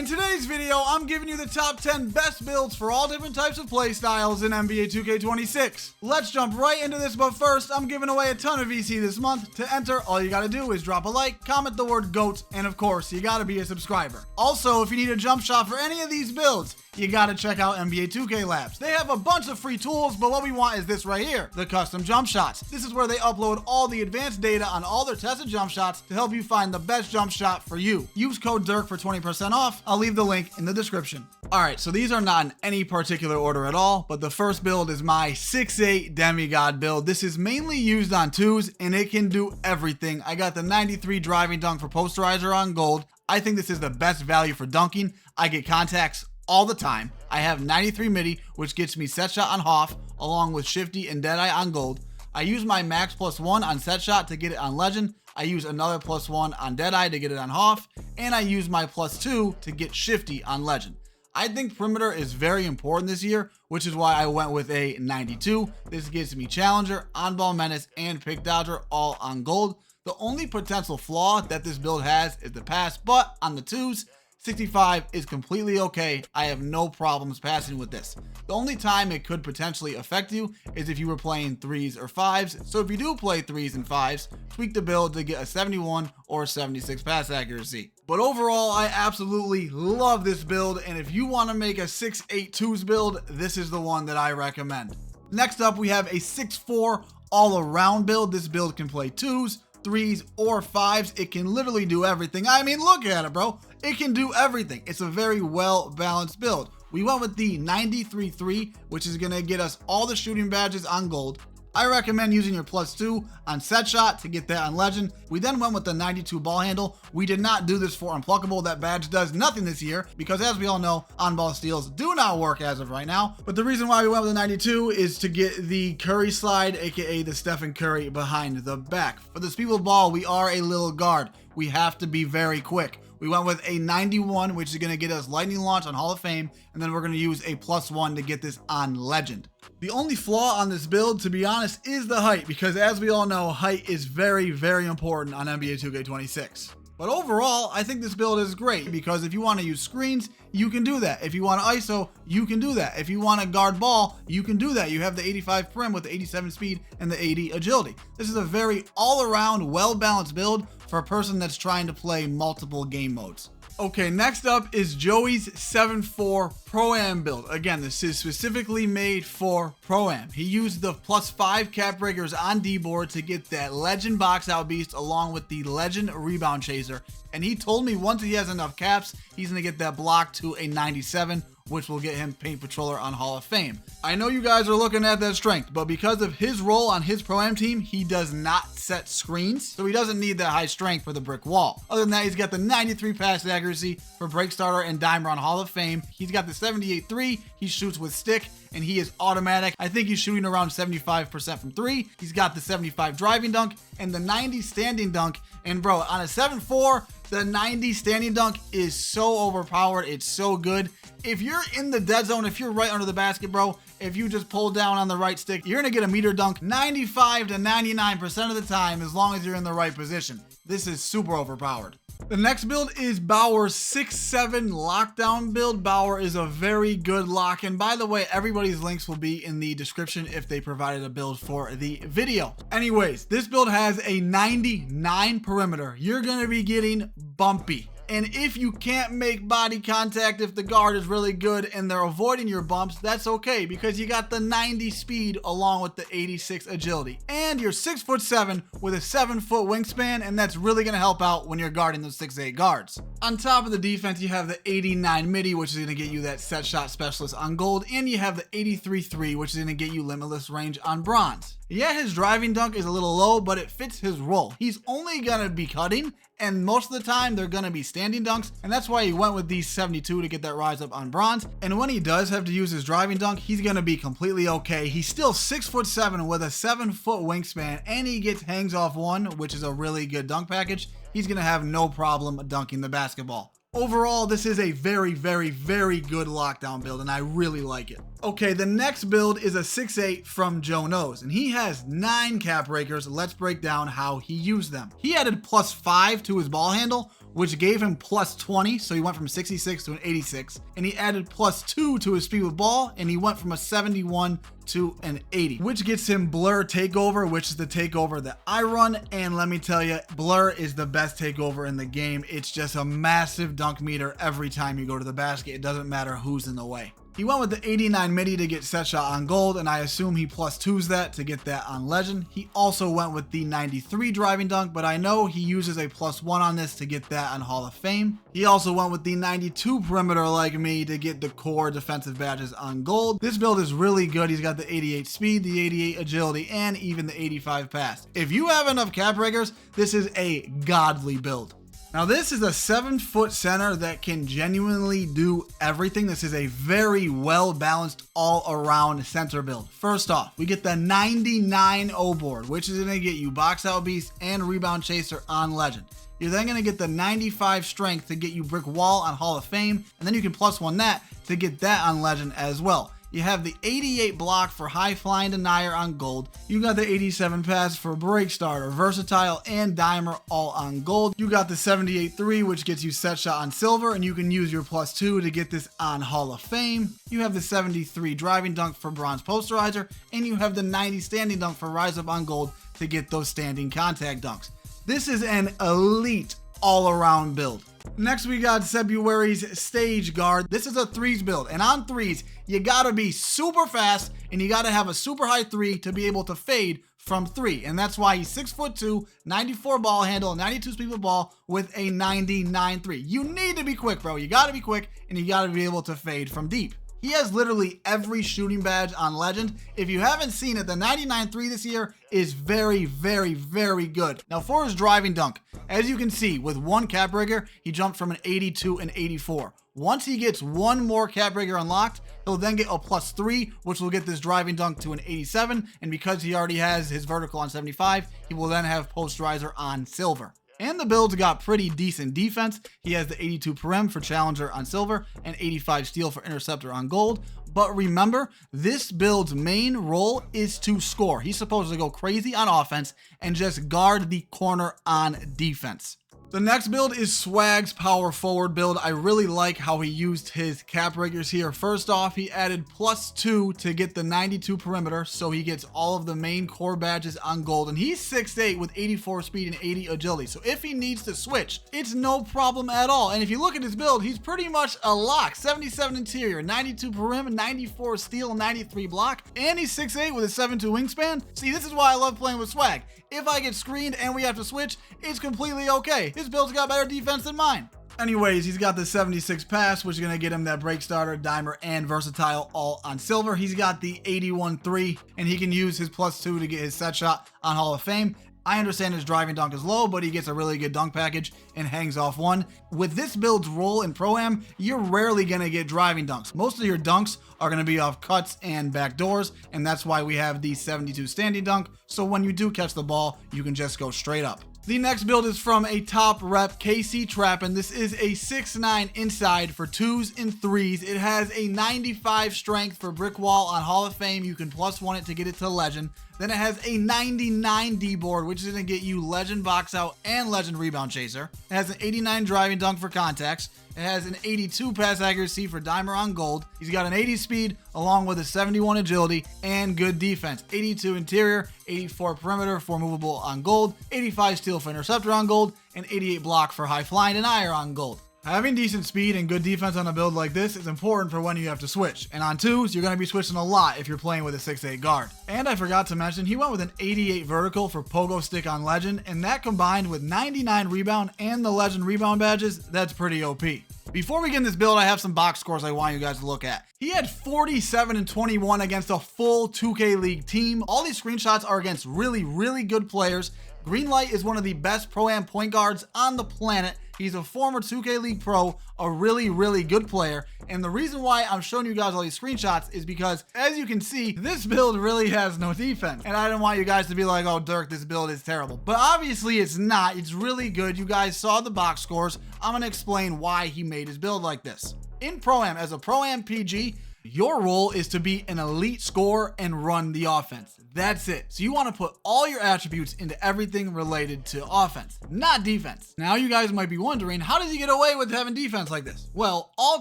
In today's video, I'm giving you the top 10 best builds for all different types of play styles in NBA 2K26. Let's jump right into this, but first, I'm giving away a ton of VC this month. To enter, all you gotta do is drop a like, comment the word GOAT, and of course, you gotta be a subscriber. Also, if you need a jump shot for any of these builds, you gotta check out NBA 2K Labs. They have a bunch of free tools, but what we want is this right here, the custom jump shots. This is where they upload all the advanced data on all their tested jump shots to help you find the best jump shot for you. Use code DIRK for 20% off. I'll leave the link in the description. Alright, so these are not in any particular order at all, but the first build is my 6'8 demigod build. This is mainly used on twos, and it can do everything. I got the 93 driving dunk for posterizer on gold. I think this is the best value for dunking. I get contacts all the time. I have 93 midi, which gets me set shot on Hoff, along with shifty and deadeye on gold. I use my max +1 on set shot to get it on legend. I use another +1 on deadeye to get it on Hoff, and I use my +2 to get shifty on legend. I think perimeter is very important this year, which is why I went with a 92. This gets me challenger, on-ball menace, and pick dodger all on gold. The only potential flaw that this build has is the pass, but on the twos, 65 is completely okay. I have no problems passing with this. The only time it could potentially affect you is if you were playing threes or fives. So if you do play threes and fives, tweak the build to get a 71 or 76 pass accuracy. But overall, I absolutely love this build, and if you want to make a 6'8 twos build, this is the one that I recommend. Next up, we have a 6'4 all-around build. This build can play twos, threes, or fives. It can literally do everything. I mean, look at it, bro. It can do everything. It's a very well-balanced build. We went with the 93-3, which is going to get us all the shooting badges on gold. I recommend using your +2 on set shot to get that on legend. We then went with the 92 ball handle. We did not do this for unpluckable. That badge does nothing this year because, as we all know, on-ball steals do not work as of right now. But the reason why we went with the 92 is to get the Curry slide, aka the Stephen Curry behind the back. For the speed with ball, we are a little guard. We have to be very quick. We went with a 91, which is going to get us lightning launch on Hall of Fame, and then we're going to use a +1 to get this on legend. The only flaw on this build, to be honest, is the height, because as we all know, height is very, very important on NBA 2K26. But overall, I think this build is great because if you want to use screens, you can do that. If you want to ISO, you can do that. If you want to guard ball, you can do that. You have the 85 prim with the 87 speed and the 80 agility. This is a very all-around, well-balanced build for a person that's trying to play multiple game modes. Okay, next up is Joey's 7'4 Pro Am build. Again, this is specifically made for Pro Am. He used the +5 cap breakers on D-board to get that legend box out beast along with the legend rebound chaser. And he told me once he has enough caps, he's gonna get that block to a 97, which will get him paint patroller on Hall of Fame. I know you guys are looking at that strength, but because of his role on his Pro-Am team, he does not set screens, so he doesn't need that high strength for the brick wall. Other than that, he's got the 93 pass accuracy for break starter and dimer on Hall of Fame. He's got the 78-3, he shoots with stick, and he is automatic. I think he's shooting around 75% from three. He's got the 75 driving dunk and the 90 standing dunk. And bro, on a 7'4", the 90 standing dunk is so overpowered. It's so good. If you're in the dead zone, if you're right under the basket, bro, if you just pull down on the right stick, you're gonna get a meter dunk 95 to 99% of the time as long as you're in the right position. This is super overpowered. The next build is Baugher's 6'7 lockdown build. Baugher is a very good lock, and by the way, everybody's links will be in the description if they provided a build for the video. Anyways, this build has a 99 perimeter. You're gonna be getting bumpy. And if you can't make body contact, if the guard is really good and they're avoiding your bumps, that's okay because you got the 90 speed along with the 86 agility. And you're 6'7" with a 7-foot wingspan, and that's really gonna help out when you're guarding those 6'8 guards. On top of the defense, you have the 89 midi, which is gonna get you that set shot specialist on gold, and you have the 83-3, which is gonna get you limitless range on bronze. Yeah, his driving dunk is a little low, but it fits his role. He's only gonna be cutting, and most of the time they're gonna be standing dunks, and that's why he went with these 72 to get that rise up on bronze. And when he does have to use his driving dunk, he's gonna be completely okay. He's still 6'7" with a 7-foot wingspan, and he gets hangs off one, which is a really good dunk package. He's gonna have no problem dunking the basketball. Overall, this is a very, very, very good lockdown build, and I really like it. Okay, the next build is a 6'8 from Joe Knows, and he has 9 cap breakers. Let's break down how he used them. He added +5 to his ball handle, which gave him plus 20, so he went from 66 to an 86, and he added plus 2 to his speed with ball, and he went from a 71 to an 80, which gets him Blur Takeover, which is the takeover that I run. And let me tell you, Blur is the best takeover in the game. It's just a massive dunk meter every time you go to the basket. It doesn't matter who's in the way. He went with the 89 midi to get set shot on gold, and I assume he plus 2s that to get that on legend. He also went with the 93 driving dunk, but I know he uses a plus 1 on this to get that on Hall of Fame. He also went with the 92 perimeter like me to get the core defensive badges on gold. This build is really good. He's got the 88 speed, the 88 agility, and even the 85 pass. If you have enough cap breakers, this is a godly build. Now this is a 7-foot center that can genuinely do everything. This is a very well balanced all around center build. First off, we get the 99 O board, which is going to get you box out beast and rebound chaser on legend. You're then going to get the 95 strength to get you brick wall on Hall of Fame, and then you can plus 1 that to get that on legend as well. You have the 88 block for high flying denier on gold. You got the 87 pass for break starter, versatile, and dimer all on gold. You got the 78 3, which gets you set shot on silver, and you can use your plus 2 to get this on Hall of Fame. You have the 73 driving dunk for bronze posterizer, and you have the 90 standing dunk for rise up on gold to get those standing contact dunks. This is an elite all-around build. Next, we got Sebuary's stage guard. This is a threes build, and on threes, you gotta be super fast and you gotta have a super high 3 to be able to fade from 3. And that's why he's 6'2", 94 ball handle, 92 speed with ball with a 99 3. You need to be quick, bro. You gotta be quick and you gotta be able to fade from deep. He has literally every shooting badge on legend. If you haven't seen it, the 99 3 this year is very, very, very good. Now for his driving dunk, as you can see, with one cap breaker, he jumped from an 80 to an 84. Once he gets one more cap breaker unlocked, he'll then get a plus 3, which will get this driving dunk to an 87. And because he already has his vertical on 75, he will then have posterizer on silver. And the build's got pretty decent defense. He has the 82 Perem for Challenger on silver and 85 Steel for Interceptor on gold. But remember, this build's main role is to score. He's supposed to go crazy on offense and just guard the corner on defense. The next build is Swag's power forward build. I really like how he used his cap breakers here. First off, he added plus 2 to get the 92 perimeter, so he gets all of the main core badges on gold. And he's 6'8" with 84 speed and 80 agility. So if he needs to switch, it's no problem at all. And if you look at his build, he's pretty much a lock. 77 interior, 92 perimeter, 94 steel, 93 block. And he's 6'8" with a 7'2" wingspan. See, this is why I love playing with Swag. If I get screened and we have to switch, it's completely okay. His build's got better defense than mine. Anyways, he's got the 76 pass, which is going to get him that break starter, dimer, and versatile all on silver. He's got the 81 3, and he can use his plus 2 to get his set shot on Hall of Fame. I understand his driving dunk is low, but he gets a really good dunk package and hangs off one. With this build's role in Pro Am, you're rarely going to get driving dunks. Most of your dunks are going to be off cuts and back doors, and that's why we have the 72 standing dunk. So when you do catch the ball, you can just go straight up. The next build is from a top rep KC Trappin'. This is a 6'9" inside for 2s and 3s. It has a 95 strength for brick wall on Hall of Fame. You can plus 1 it to get it to legend. Then it has a 99 D board, which is going to get you legend box out and legend rebound chaser. It has an 89 driving dunk for contacts. It has an 82 pass accuracy for dimer on gold. He's got an 80 speed along with a 71 agility and good defense. 82 interior, 84 perimeter for movable on gold, 85 steel for interceptor on gold, and 88 block for high flying denier on gold. Having decent speed and good defense on a build like this is important for when you have to switch. And on 2s, you're going to be switching a lot if you're playing with a 6'8" guard. And I forgot to mention, he went with an 88 vertical for pogo stick on legend, and that combined with 99 rebound and the legend rebound badges, that's pretty OP. Before we get in this build, I have some box scores I want you guys to look at. He had 47 and 21 against a full 2K League team. All these screenshots are against really, really good players. Greenlight is one of the best Pro-Am point guards on the planet. He's a former 2K League pro, a really, really good player. And the reason why I'm showing you guys all these screenshots is because, as you can see, this build really has no defense. And I don't want you guys to be like, oh, Dirk, this build is terrible. But obviously it's not. It's really good. You guys saw the box scores. I'm going to explain why he made his build like this. In Pro-Am, as a Pro Am PG, Your role is to be an elite scorer and run the offense. That's it. So you want to put all your attributes into everything related to offense, not defense. Now you guys might be wondering, how does he get away with having defense like this? Well, all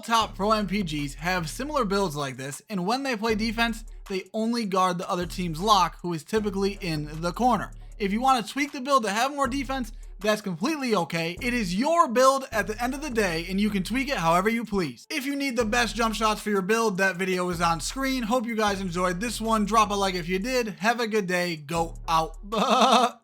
top pro MPGs have similar builds like this, and when they play defense, they only guard the other team's lock, who is typically in the corner. If you want to tweak the build to have more defense, that's completely okay. It is your build at the end of the day, and you can tweak it however you please. If you need the best jump shots for your build, that video is on screen. Hope you guys enjoyed this one. Drop a like if you did. Have a good day. Go out.